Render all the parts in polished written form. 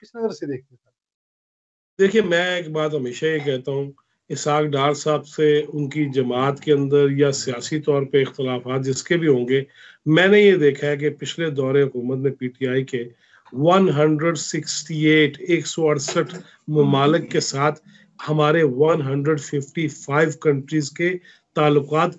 किस नजर से देखते हैं? देखिए, मैं एक बात हमेशा ये कहता हूँ, इसहाक डार साहब से उनकी जमात के अंदर या सियासी तौर पे इख्तलाफात जिसके भी होंगे, मैंने ये देखा है कि पिछले दौरे हुकूमत में पीटीआई के 168 ममालिक के साथ हमारे 155 कंट्रीज के ताल्लुकात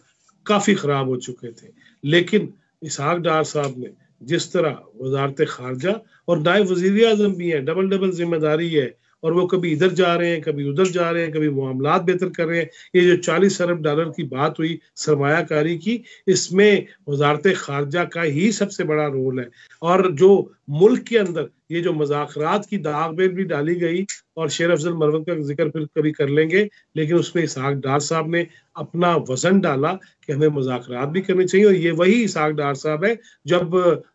काफ़ी ख़राब हो चुके थे। लेकिन इसहाक डार साहब ने जिस तरह वजारत खारजा और नायब वज़ीर आज़म भी हैं, डबल डबल जिम्मेदारी है, और वो कभी इधर जा रहे हैं, कभी उधर जा रहे हैं, कभी मामलात बेहतर कर रहे हैं। ये जो 40 अरब डॉलर की बात हुई सरमायाकारी की, इसमें वजारत खारजा का ही सबसे बड़ा रोल है। और जो मुल्क के अंदर ये जो मज़ाकरात की दागबेल भी डाली गई, और शेर अफजल मरवत का जिक्र फिर कभी कर लेंगे, लेकिन उसमें इसहाक डार साहब ने अपना वजन डाला कि हमें मज़ाकरात भी करने चाहिए। और ये वही इसहाक डार साहब है जब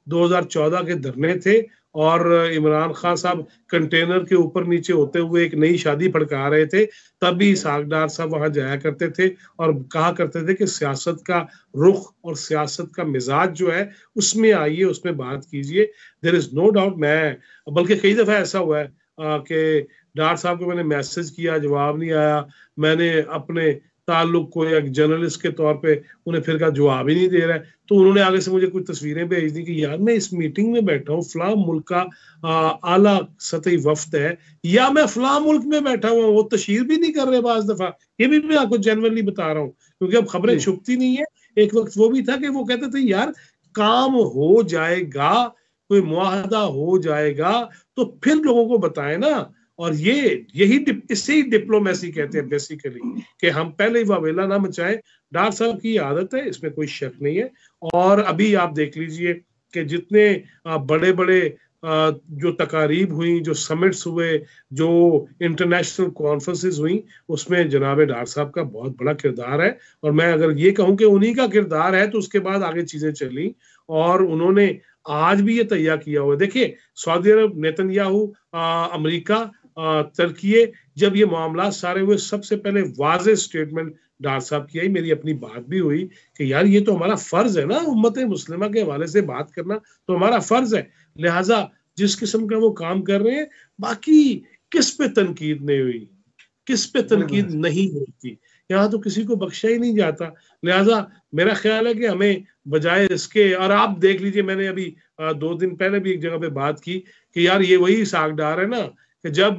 2014 के धरने थे और इमरान खान साहब कंटेनर के ऊपर नीचे होते हुए एक नई शादी भड़का रहे थे, तब भी इसहाक डार साहब वहां जाया करते थे और कहा करते थे कि सियासत का रुख और सियासत का मिजाज जो है उसमें आइए, उसमें बात कीजिए। There is no doubt. मैं बल्कि कई दफा ऐसा हुआ है कि डार साहब को मैंने मैसेज किया, जवाब नहीं आया, मैंने अपने ताल्लुक को एक जर्नलिस्ट के तौर पे उन्हें फिर कहा जवाब ही नहीं दे रहा है, तो उन्होंने आगे से मुझे कुछ तस्वीरें भेज दी कि यार मैं इस मीटिंग में बैठा हूँ, फलां मुल्क का आला सतही वफ्द है, या मैं फलां मुल्क में बैठा हुआ, वो तशहीर भी नहीं कर रहे बाज दफा। ये भी मैं आपको जनरली बता रहा हूँ, क्योंकि अब खबरें छुपती नहीं है। एक वक्त वो भी था कि वो कहते थे यार काम हो जाएगा, कोई मुआहदा हो जाएगा तो फिर लोगों को बताएं ना। और यही इसे ही डिप्लोमेसी कहते हैं बेसिकली, कि हम पहले ही वावेला ना मचाएं। डार साहब की आदत है, इसमें कोई शक नहीं है। और अभी आप देख लीजिए कि जितने बड़े बड़े जो तकारीब हुई, जो समिट्स हुए, जो इंटरनेशनल कॉन्फ्रेंसेस हुई, उसमें जनाब डार साहब का बहुत बड़ा किरदार है। और मैं अगर ये कहूं कि उन्हीं का किरदार है तो उसके बाद आगे चीजें चली, और उन्होंने आज भी ये तैयार किया हुआ है। देखिए, सऊदी अरब, नेतन्याहू, अमेरिका, तुर्की, जब ये मामला सारे हुए, सबसे पहले वाज़ेह स्टेटमेंट डार साहब की आई। मेरी अपनी बात भी हुई कि यार ये तो हमारा फर्ज है ना, उम्मत मुस्लिमा के हवाले से बात करना तो हमारा फर्ज है। लिहाजा जिस किस्म का वो काम कर रहे हैं, बाकी किस पे तनकीद नहीं हुई, किस पे तनकीद नहीं होती, यहाँ तो किसी को बख्शा ही नहीं जाता। लिहाजा मेरा ख्याल है कि हमें बजाय इसके, और आप देख लीजिए, मैंने अभी 2 दिन पहले भी एक जगह पे बात की कि यार ये वही इसहाक डार है ना कि जब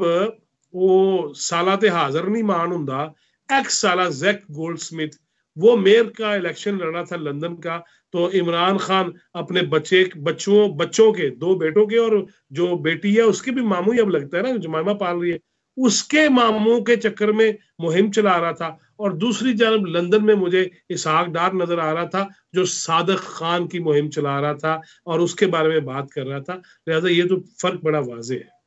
वो सालाते हाजिर नहीं मान हुंदा, एक्स साला जैक गोल्डस्मिथ वो मेयर का इलेक्शन लड़ा था लंदन का, तो इमरान खान अपने बच्चों के 2 बेटों के और जो बेटी है उसके भी मामू ही अब लगता है ना, जमाइमा पाल रही है, उसके मामू के चक्कर में मुहिम चला रहा था। और दूसरी जानब लंदन में मुझे इसहाक डार नजर आ रहा था जो सादिक खान की मुहिम चला रहा था और उसके बारे में बात कर रहा था। लिहाजा ये तो फर्क बड़ा वाज़ेह है।